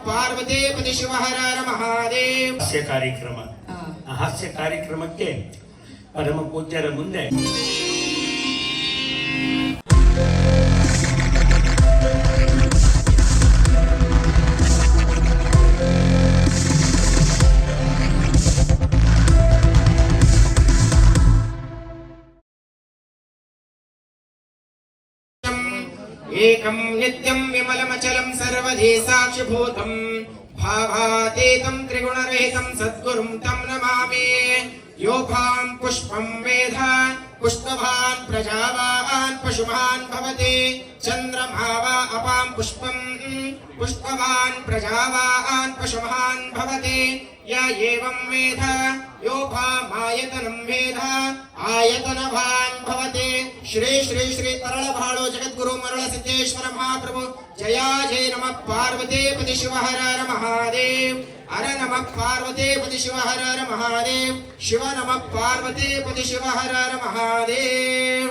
ಪಾರ್ವತಿ ಪತಿ ಶಿವ ಹರ ಹರ ಮಹಾದೇವ್. ಹಾಸ್ಯ ಕಾರ್ಯಕ್ರಮ. ಆ ಹಾಸ್ಯ ಕಾರ್ಯಕ್ರಮಕ್ಕೆ ಪರಮ ಪೂಜ್ಯರ ಮುಂದೆ ಏಕಂ ನಿತ್ಯಂ ವಿಮಲಮಚಲಂ ಸರ್ವಧಿ ಸಾಕ್ಷಿಭೂತಂ ಭಾವಾತೀತಂ ತ್ರಿಗುಣರಹಿತಂ ಸದ್ಗುರುಂ ತಂ ನಮಾಮಿ. ಯೋಭಾಂ ಪುಷ್ಪಂ ವೇದ ಪುಷ್ಪವಾನ್ ಪ್ರಜಾವಾನ್ ಪಶುಮಾನ್ ಭವತಿ. ಚಂದ್ರಮಾ ವಾ ಅಪಾಂ ಪುಷ್ಪಂ ಪುಷ್ಪವಾನ್ ಪ್ರಜಾವಾನ್ ಪಶುಮಾನ್ ಭವತಿ. ಯ ಏವಂ ವೇದ ಯೋಭಾಮಾಯತನಂ ವೇದ ಆಯತನವಾನ್ ಭವತಿ. ಶ್ರೀ ಶ್ರೀ ಶ್ರೀ ತರಳಬಾಳು ಜಗದ್ಗುರು ಮರಳ ಸಿದ್ದೇಶ್ವರ ಮಹಾಪ್ರಭು ಜಯ ಜಯ ನಮಃ ಪಾರ್ವತಿ ಪತಿ ಶಿವ ಹರ ಹರ ಮಹಾದೇವ್. ಹರ ನಮಃ ಪಾರ್ವತಿ ಪತಿ ಶಿವ ಹರ ಹರ ಮಹಾದೇವ್. ಶಿವ ನಮಃ ಪಾರ್ವತಿ ಪತಿ ಶಿವ ಹರ ಹರ ಮಹಾದೇವ್.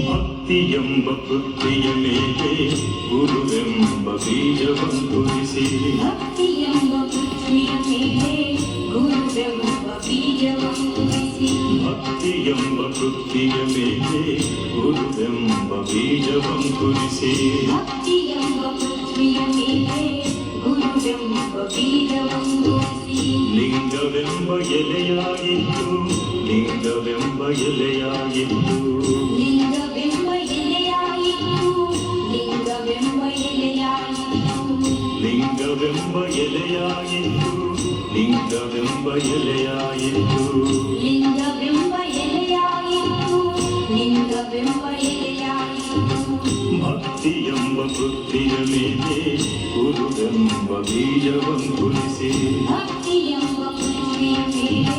ಭಕ್ತಿಯೆಂಬ ಪೃಥ್ವಿಯ ಮೇಲೆ ಗುರುವೆಂಬ ಬೀಜವಂತುರಿಸಿ ಭಕ್ತಿಯೆಂಬ ಪೃಥ್ವಿಯ ಮೇಲೆ ಗುರುವೆಂಬ ಬೀಜವಂತುರಿಸಿ ಭಕ್ತಿಯೆಂಬ ಪೃಥ್ವಿಯ ಮೇಲೆ ಗುರುವೆಂಬ ಬೀಜವಂತುರಿಸಿ ಭಕ್ತಿಯೆಂಬ ಪೃಥ್ವಿಯ ಮೇಲೆ ಗುರುವೆಂಬ ಬೀಜವಂತುರಿಸಿ ಲಿಂಗವೆಂಬ ಎಲೆಯಾಗಿತ್ತು ಲಿಂಗವೆಂಬ ಎಲೆಯಾಗಿತ್ತು ಲಿಂಗವೆಂಬ ಎಲೆಯಾಯಿತು ಲಿಂಗವೆಂಬ ಎಲೆಯಾಯಿತು ಲಿಂಗವೆಂಬ ಎಲೆಯಾಗಿತ್ತು ಲಿಂಗವೆಂಬ ಎಲೆಯಾಯಿತ್ತು ಲಿಂಗವೆಂಬ ಎಲೆಯಾಯಿತು ಲಿಂಗವೆಂಬ ಎಲೆಯಾಯಿತು ಭಕ್ತಿಯೆಂಬ ಪೃಥ್ವಿಯ ಮೇಲೆ ಗುರುವೆಂಬ ಬೀಜವಂತುರಿಸಿ ಭಕ್ತಿಯೆಂಬ ಪೃಥ್ವಿಯ ಮೇಲೆ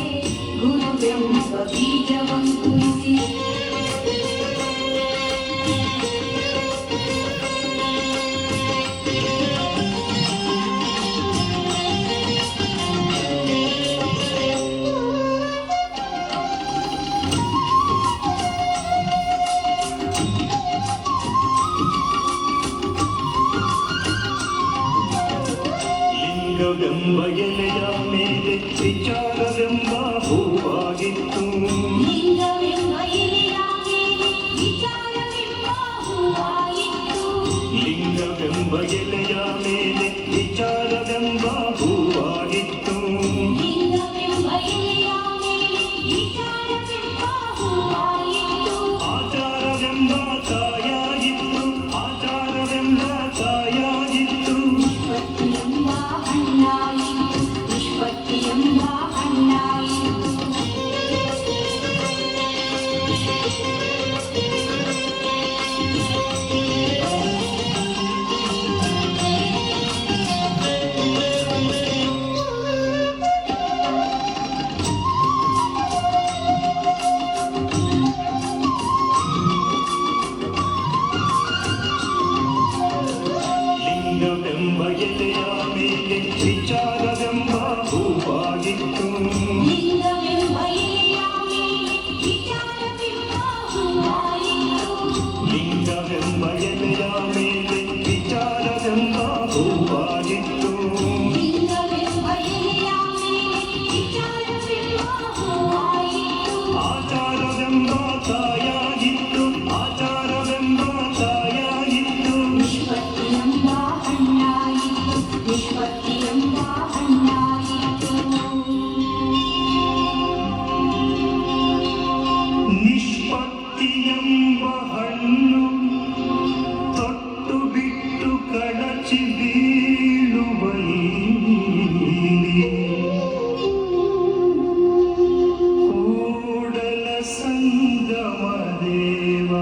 ಗುರುವೆಂಬ ಬೀಜವಂತುರಿಸಿ ಲಿಂಗವೆಂಬ ಎಲೆಯ ಮೇಲೆ ವಿಚಾರವೆಂಬ ಹೂವಾಗಿತ್ತು ಲಿಂಗವೆಂಬ ಎಲೆಯ ಮೇಲೆ ವಿಚಾರವೆಂಬ ಹೂವಾಯಿತು ಲಿಂಗವೆಂಬ ಎಲೆಯ ಮೇಲೆ ವಿಚಾರವೆಂಬ ಹೂವಾಗಿತ್ತು ಲಿಂಗವೆಂಬ ಎಲೆಯ ಮೇಲೆ ವಿಚಾರವೆಂಬ ಹೂವಾಯಿತು ಆಚಾರವೆಂಬ ಕಾಯಾಗಿತ್ತು ಆಚಾರವೆಂಬ ಕಾಯಾಗಿತ್ತು ನಿಷ್ಪತ್ತಿಯೆಂಬ ಹಣ್ಣಾಯಿತು ನಿಷ್ಪತ್ತಿಯೆಂಬ ಹಣ್ಣಾಯಿತು ಲಿಂಗವೆಂಬ ಎಲೆಯ ಮೇಲೆ ವಿಚಾರವೆಂಬ ಹೂವಾಗಿತ್ತು ಲಿಂಗವೆಂಬ ಎಲೆಯ ಮೇಲೆ ವಿಚಾರವೆಂಬ ಹೂವಾಯಿತು ಲಿಂಗವೆಂಬ ಎಲೆಯ ಮೇಲೆ ವಿಚಾರವೆಂಬ ಹೂವಾಗಿತ್ತು ಲಿಂಗವೆಂಬ ಎಲೆಯ ಮೇಲೆ ವಿಚಾರವೆಂಬ ಹೂವಾಯಿತು ಆಚಾರವೆಂಬ ಕಾಯಾಗಿತ್ತು ಆಚಾರವೆಂಬ ಕಾಯಾಗಿತ್ತು ನಿಷ್ಪತ್ತಿಯೆಂಬ ಹಣ್ಣಾಯಿತು ನಿಷ್ಪತ್ತಿಯೆಂಬ ಹಣ್ಣಾಯಿತು ನಿಷ್ಪತ್ತಿಯೆಂಬ ಹಣ್ಣು ತೊಟ್ಟು ಬಿಟ್ಟು ಕಳಚಿ ಬೀಳುವಲ್ಲಿ ಕೂಡಲ ಸಂಗಮ ದೇವ ಶಿವ